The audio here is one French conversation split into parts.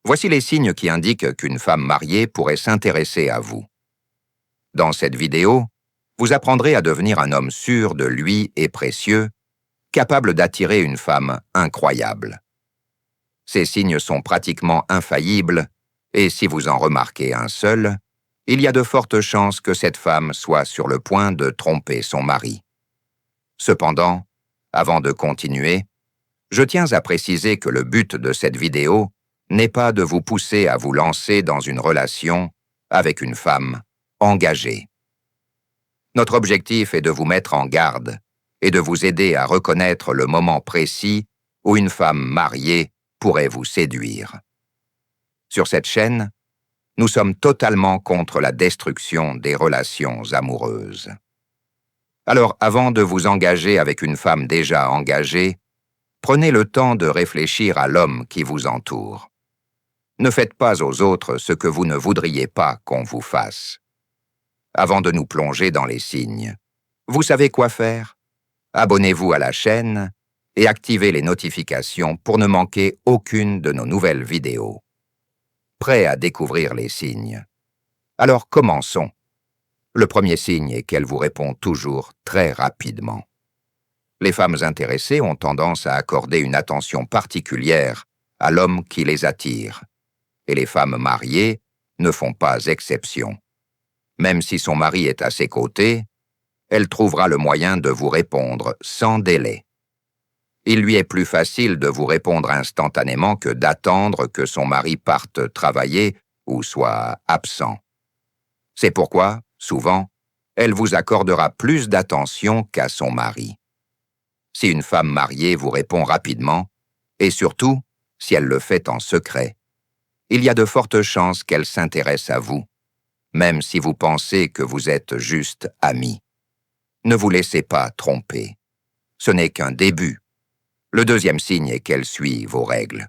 Voici les signes qui indiquent qu'une femme mariée pourrait s'intéresser à vous. Dans cette vidéo, vous apprendrez à devenir un homme sûr de lui et précieux, capable d'attirer une femme incroyable. Ces signes sont pratiquement infaillibles, et si vous en remarquez un seul, il y a de fortes chances que cette femme soit sur le point de tromper son mari. Cependant, avant de continuer, je tiens à préciser que le but de cette vidéo n'est pas de vous pousser à vous lancer dans une relation avec une femme engagée. Notre objectif est de vous mettre en garde et de vous aider à reconnaître le moment précis où une femme mariée pourrait vous séduire. Sur cette chaîne, nous sommes totalement contre la destruction des relations amoureuses. Alors, avant de vous engager avec une femme déjà engagée, prenez le temps de réfléchir à l'homme qui vous entoure. Ne faites pas aux autres ce que vous ne voudriez pas qu'on vous fasse. Avant de nous plonger dans les signes, vous savez quoi faire? Abonnez-vous à la chaîne et activez les notifications pour ne manquer aucune de nos nouvelles vidéos. Prêt à découvrir les signes? Alors commençons. Le premier signe est qu'elle vous répond toujours très rapidement. Les femmes intéressées ont tendance à accorder une attention particulière à l'homme qui les attire, et les femmes mariées ne font pas exception. Même si son mari est à ses côtés, elle trouvera le moyen de vous répondre sans délai. Il lui est plus facile de vous répondre instantanément que d'attendre que son mari parte travailler ou soit absent. C'est pourquoi, souvent, elle vous accordera plus d'attention qu'à son mari. Si une femme mariée vous répond rapidement, et surtout si elle le fait en secret, il y a de fortes chances qu'elle s'intéresse à vous, même si vous pensez que vous êtes juste amis. Ne vous laissez pas tromper. Ce n'est qu'un début. Le deuxième signe est qu'elle suit vos règles.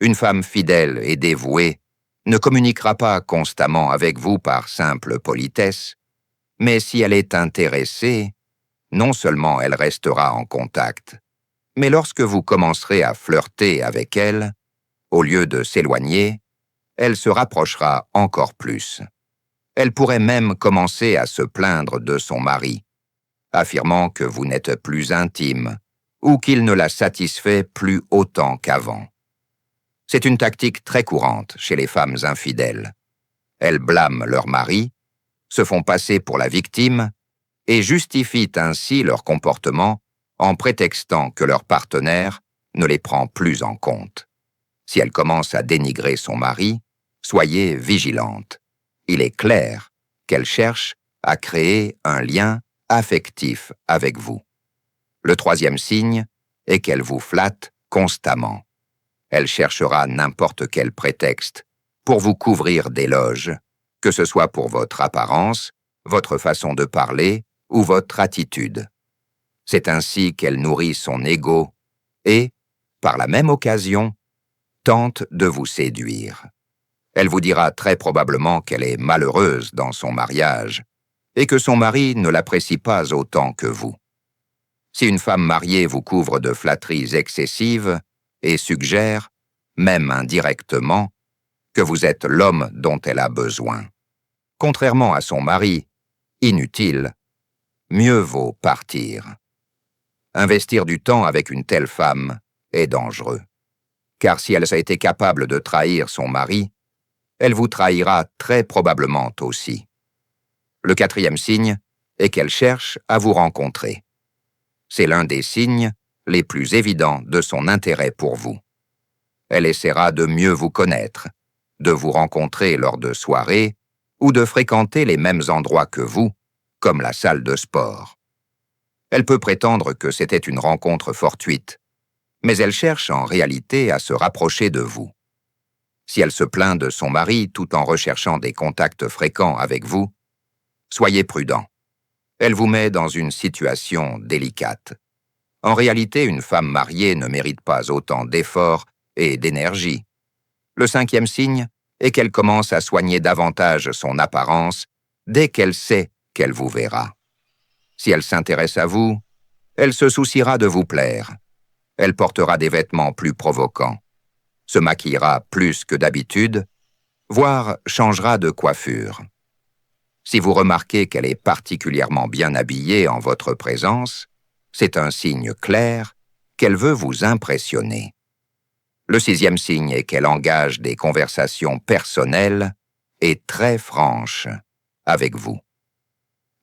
Une femme fidèle et dévouée ne communiquera pas constamment avec vous par simple politesse, mais si elle est intéressée, non seulement elle restera en contact, mais lorsque vous commencerez à flirter avec elle, au lieu de s'éloigner, elle se rapprochera encore plus. Elle pourrait même commencer à se plaindre de son mari, affirmant que vous n'êtes plus intime ou qu'il ne la satisfait plus autant qu'avant. C'est une tactique très courante chez les femmes infidèles. Elles blâment leur mari, se font passer pour la victime et justifient ainsi leur comportement en prétextant que leur partenaire ne les prend plus en compte. Si elle commence à dénigrer son mari, soyez vigilante. Il est clair qu'elle cherche à créer un lien affectif avec vous. Le troisième signe est qu'elle vous flatte constamment. Elle cherchera n'importe quel prétexte pour vous couvrir d'éloges, que ce soit pour votre apparence, votre façon de parler ou votre attitude. C'est ainsi qu'elle nourrit son ego et, par la même occasion, tente de vous séduire. Elle vous dira très probablement qu'elle est malheureuse dans son mariage et que son mari ne l'apprécie pas autant que vous. Si une femme mariée vous couvre de flatteries excessives et suggère, même indirectement, que vous êtes l'homme dont elle a besoin. Contrairement à son mari, inutile, mieux vaut partir. Investir du temps avec une telle femme est dangereux, car si elle a été capable de trahir son mari, elle vous trahira très probablement aussi. Le quatrième signe est qu'elle cherche à vous rencontrer. C'est l'un des signes les plus évidents de son intérêt pour vous. Elle essaiera de mieux vous connaître, de vous rencontrer lors de soirées ou de fréquenter les mêmes endroits que vous, comme la salle de sport. Elle peut prétendre que c'était une rencontre fortuite, mais elle cherche en réalité à se rapprocher de vous. Si elle se plaint de son mari tout en recherchant des contacts fréquents avec vous, soyez prudent. Elle vous met dans une situation délicate. En réalité, une femme mariée ne mérite pas autant d'efforts et d'énergie. Le cinquième signe est qu'elle commence à soigner davantage son apparence dès qu'elle sait qu'elle vous verra. Si elle s'intéresse à vous, elle se souciera de vous plaire. Elle portera des vêtements plus provocants. se maquillera plus que d'habitude, voire changera de coiffure. Si vous remarquez qu'elle est particulièrement bien habillée en votre présence, c'est un signe clair qu'elle veut vous impressionner. Le 6e signe est qu'elle engage des conversations personnelles et très franches avec vous.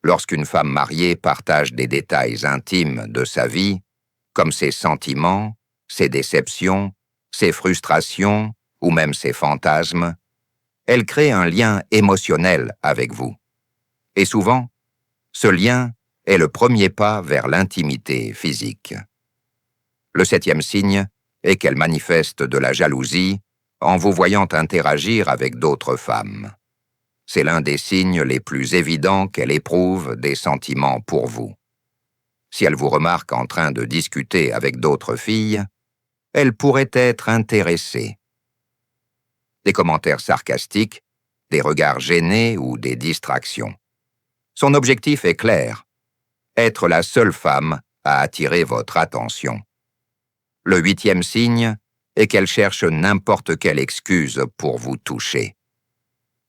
Lorsqu'une femme mariée partage des détails intimes de sa vie, comme ses sentiments, ses déceptions, ses frustrations ou même ses fantasmes, elle crée un lien émotionnel avec vous. Et souvent, ce lien est le premier pas vers l'intimité physique. Le 7e signe est qu'elle manifeste de la jalousie en vous voyant interagir avec d'autres femmes. C'est l'un des signes les plus évidents qu'elle éprouve des sentiments pour vous. Si elle vous remarque en train de discuter avec d'autres filles, elle pourrait être intéressée. Des commentaires sarcastiques, des regards gênés ou des distractions. Son objectif est clair, être la seule femme à attirer votre attention. Le 8e signe est qu'elle cherche n'importe quelle excuse pour vous toucher.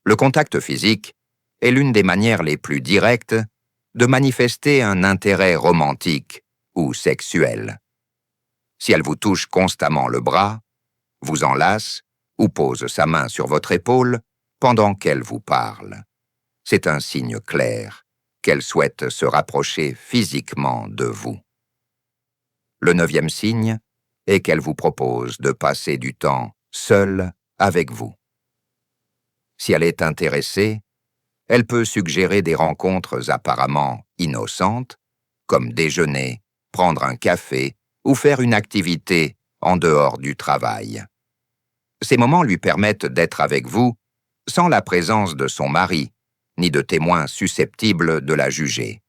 Le contact physique est l'une des manières les plus directes de manifester un intérêt romantique ou sexuel. Si elle vous touche constamment le bras, vous enlace ou pose sa main sur votre épaule pendant qu'elle vous parle, c'est un signe clair qu'elle souhaite se rapprocher physiquement de vous. Le 9e signe est qu'elle vous propose de passer du temps seule avec vous. Si elle est intéressée, elle peut suggérer des rencontres apparemment innocentes, comme déjeuner, prendre un café ou faire une activité en dehors du travail. Ces moments lui permettent d'être avec vous sans la présence de son mari, ni de témoins susceptibles de la juger.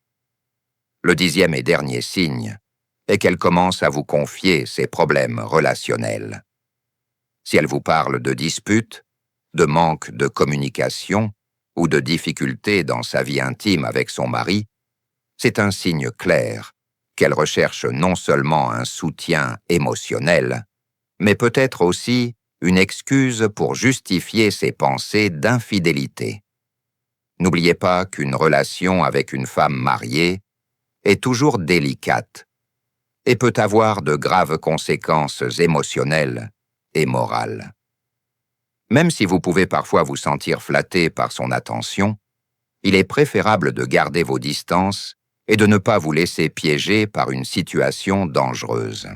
Le 10e et dernier signe est qu'elle commence à vous confier ses problèmes relationnels. Si elle vous parle de disputes, de manque de communication ou de difficultés dans sa vie intime avec son mari, c'est un signe clair qu'elle recherche non seulement un soutien émotionnel, mais peut-être aussi une excuse pour justifier ses pensées d'infidélité. N'oubliez pas qu'une relation avec une femme mariée est toujours délicate et peut avoir de graves conséquences émotionnelles et morales. Même si vous pouvez parfois vous sentir flatté par son attention, il est préférable de garder vos distances et de ne pas vous laisser piéger par une situation dangereuse.